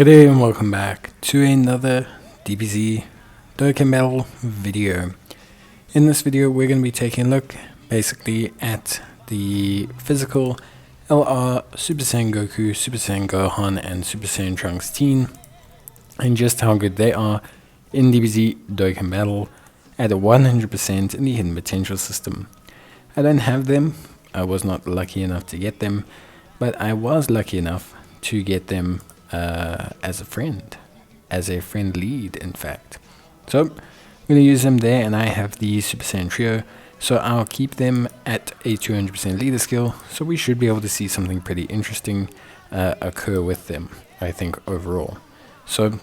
Good day and welcome back to another DBZ Dokkan battle video. In this video we're going to be taking a look basically at the physical LR Super Saiyan Goku, Super Saiyan Gohan and Super Saiyan Trunks team and just how good they are in DBZ Dokkan battle at a 100% in the hidden potential system. I don't have them, I was not lucky enough to get them, but I was lucky enough to get them as a friend lead in fact. So I'm going to use them there, and I have the Super Saiyan trio, so I'll keep them at a 200% leader skill, so we should be able to see something pretty interesting occur with them, I think, overall. So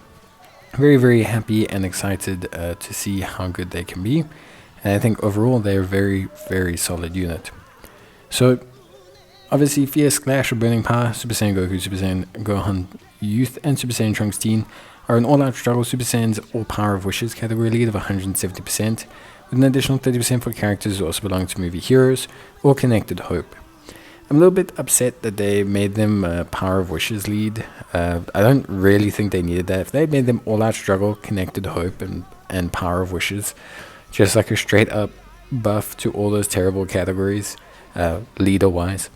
very happy and excited to see how good they can be, and I think overall they're a very solid unit. So obviously Fierce Clash of Burning Power, Super Saiyan Goku, Super Saiyan Gohan Youth and Super Saiyan Trunks teen are an all-out struggle Super Saiyan's all power of wishes category lead of 170%, with an additional 30% for characters who also belong to movie heroes or connected hope. I'm a little bit upset that they made them power of wishes lead. I don't really think they needed that. If they made them all-out struggle, connected hope and power of wishes, just like a straight up buff to all those terrible categories leader wise,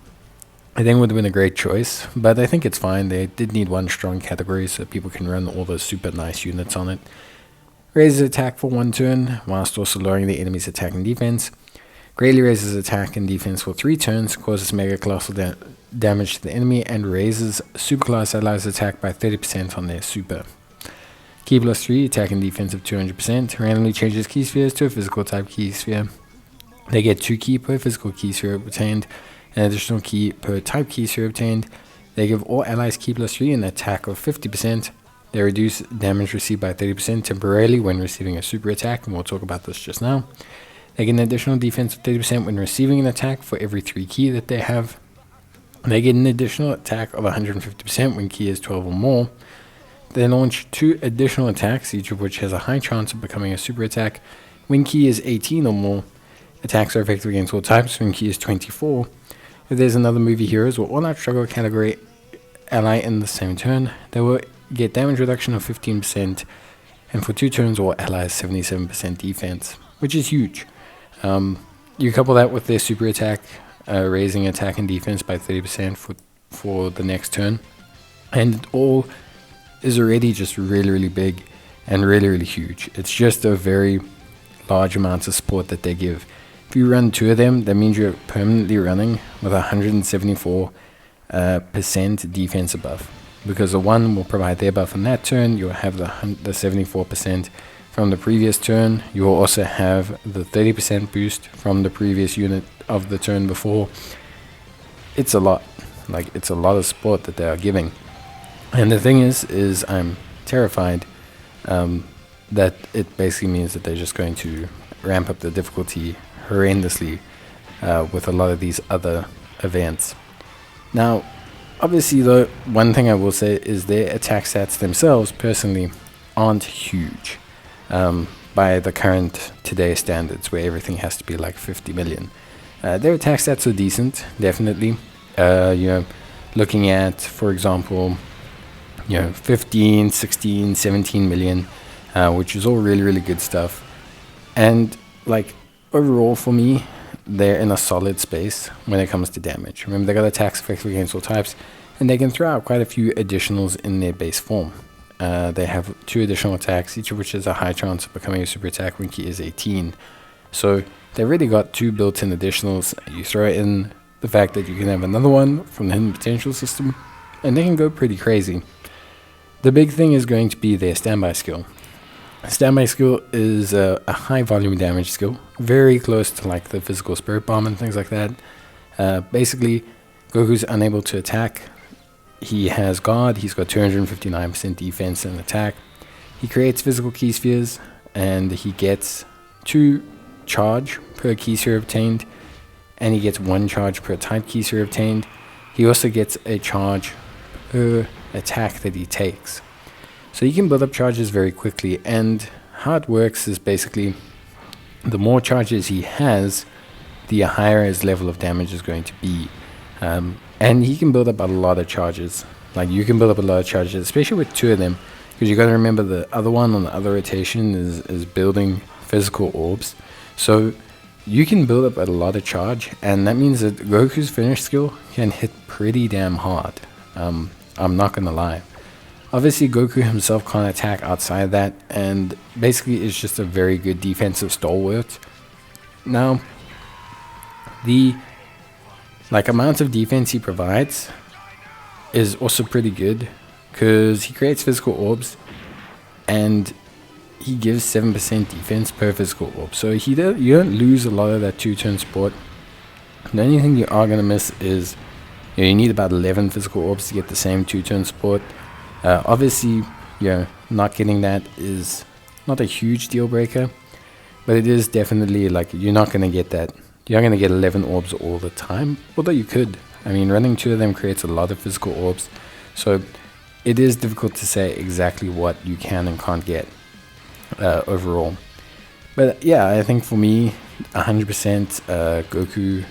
I think it would have been a great choice, but I think it's fine. They did need one strong category so people can run all those super nice units on it. Raises attack for 1 turn, whilst also lowering the enemy's attack and defense. Greatly raises attack and defense for 3 turns, causes mega colossal damage to the enemy, and raises superclass allies attack by 30% on their super. Key plus 3, attack and defense of 200%, randomly changes key spheres to a physical type key sphere. They get 2 key per physical key sphere obtained, an additional key per type key sphere obtained. They give all allies key plus 3 and attack of 50%. They reduce damage received by 30% temporarily when receiving a super attack, and we'll talk about this just now. They get an additional defense of 30% when receiving an attack for every 3 key that they have. They get an additional attack of 150% when key is 12 or more. They launch 2 additional attacks, each of which has a high chance of becoming a super attack when key is 18 or more. Attacks are effective against all types when key is 24. If there's another movie heroes or all-out struggle category ally in the same turn, they will get damage reduction of 15%, and for 2 turns all allies 77% defense, which is huge. You couple that with their super attack, raising attack and defense by 30% for the next turn, and it all is already just really big and really huge. It's just a very large amount of support that they give. If you run 2 of them, that means you're permanently running with 174% defense buff, because the one will provide their buff on that turn. You'll have the 74% from the previous turn. You will also have the 30% boost from the previous unit of the turn before. It's a lot. It's a lot of support that they are giving. And the thing is I'm terrified that it basically means that they're just going to ramp up the difficulty horrendously with a lot of these other events. Now, obviously, the one thing I will say is their attack stats themselves, personally, aren't huge by the current today's standards, where everything has to be like 50 million. Their attack stats are decent, definitely. Looking at, for example, 15, 16, 17 million, which is all really good stuff. And overall, for me, they're in a solid space when it comes to damage. Remember, they got attacks effective against all types, and they can throw out quite a few additionals in their base form. They have 2 additional attacks, each of which has a high chance of becoming a super attack when key is 18. So they've already got 2 built-in additionals. You throw in the fact that you can have another one from the hidden potential system, and they can go pretty crazy. The big thing is going to be their standby skill. Standby skill is a high volume damage skill, very close to the physical spirit bomb and things like that. Basically, Goku's unable to attack. He has guard, he's got 259% defense and attack. He creates physical key spheres, and he gets 2 charge per key sphere obtained, and he gets 1 charge per type key sphere obtained. He also gets a charge per attack that he takes. So you can build up charges very quickly, and how it works is basically the more charges he has, the higher his level of damage is going to be. And he can build up a lot of charges Like, you can build up a lot of charge, especially with 2 of them, because you got to remember the other one on the other rotation is building physical orbs. So you can build up a lot of charge, and that means that Goku's finish skill can hit pretty damn hard. I'm not gonna lie. Obviously, Goku himself can't attack outside that, and basically is just a very good defensive stalwart. Now, the amount of defense he provides is also pretty good, because he creates physical orbs, and he gives 7% defense per physical orb. So you don't lose a lot of that 2-turn support. The only thing you are gonna miss is you need about 11 physical orbs to get the same 2-turn support. Obviously, not getting that is not a huge deal breaker, but it is definitely you're not going to get that. You're not going to get 11 orbs all the time, although you could. I mean, running 2 of them creates a lot of physical orbs, so it is difficult to say exactly what you can and can't get overall. But yeah, I think for me, 100% Goku,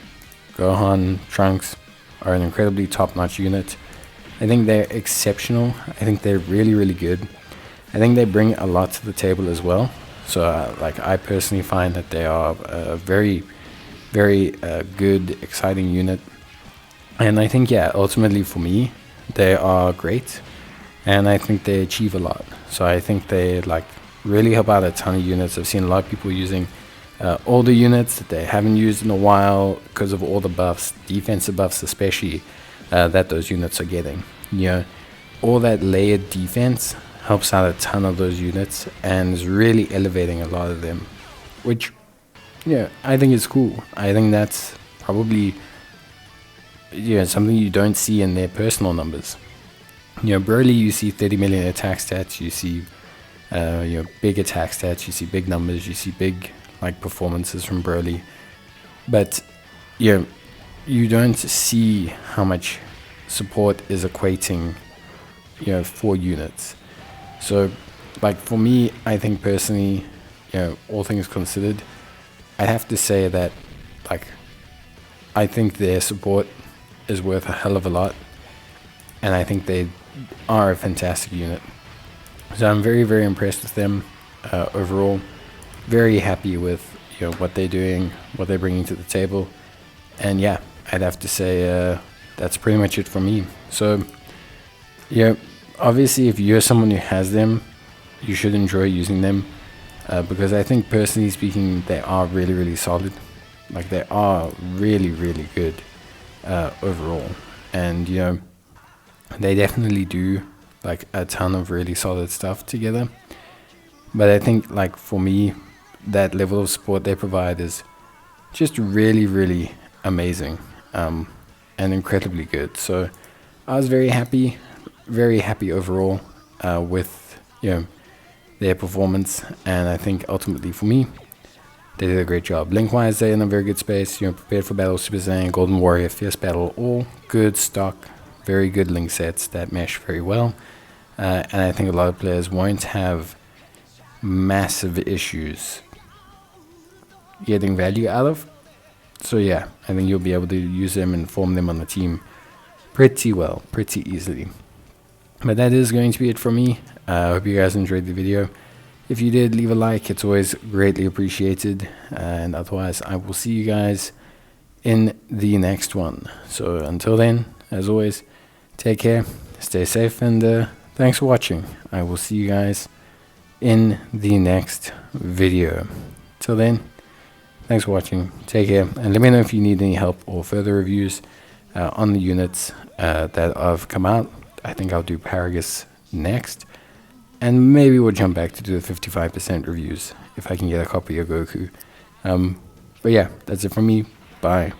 Gohan, Trunks are an incredibly top-notch unit. I think they're exceptional. I think they're really, really good. I think they bring a lot to the table as well. So, I personally find that they are a very, very good, exciting unit. And I think, ultimately for me, they are great. And I think they achieve a lot. So I think they, really help out a ton of units. I've seen a lot of people using older units that they haven't used in a while because of all the buffs, defensive buffs especially, that those units are getting. All that layered defense helps out a ton of those units and is really elevating a lot of them, which I think is cool. I think that's probably something you don't see in their personal numbers. Broly, you see 30 million attack stats, you see big attack stats, you see big numbers, you see big performances from Broly, but you don't see how much support is equating for units. So for me, I think personally, all things considered, I'd have to say that I think their support is worth a hell of a lot, and I think they are a fantastic unit. So I'm very, very impressed with them overall. Very happy with what they're doing, what they're bringing to the table, and I'd have to say that's pretty much it for me. So obviously, if you're someone who has them, you should enjoy using them, because I think, personally speaking, they are really, really solid. They are really, really good overall, and they definitely do a ton of really solid stuff together. But I think for me, that level of support they provide is just really, really amazing, and incredibly good. So I was very happy overall with their performance, and I think ultimately for me, they did a great job. Link-wise, they're in a very good space. Prepared for Battle, Super Saiyan, Golden Warrior, Fierce Battle, all good stock, very good link sets that mesh very well. And I think a lot of players won't have massive issues getting value out of. So I think you'll be able to use them and form them on the team pretty well, pretty easily. But that is going to be it for me. I hope you guys enjoyed the video. If you did, leave a like. It's always greatly appreciated. And otherwise, I will see you guys in the next one. So until then, as always, take care, stay safe, and thanks for watching. I will see you guys in the next video. Till then, thanks for watching, take care, and let me know if you need any help or further reviews on the units that have come out. I think I'll do Paragus next, and maybe we'll jump back to do the 55% reviews if I can get a copy of Goku. But that's it from me. Bye.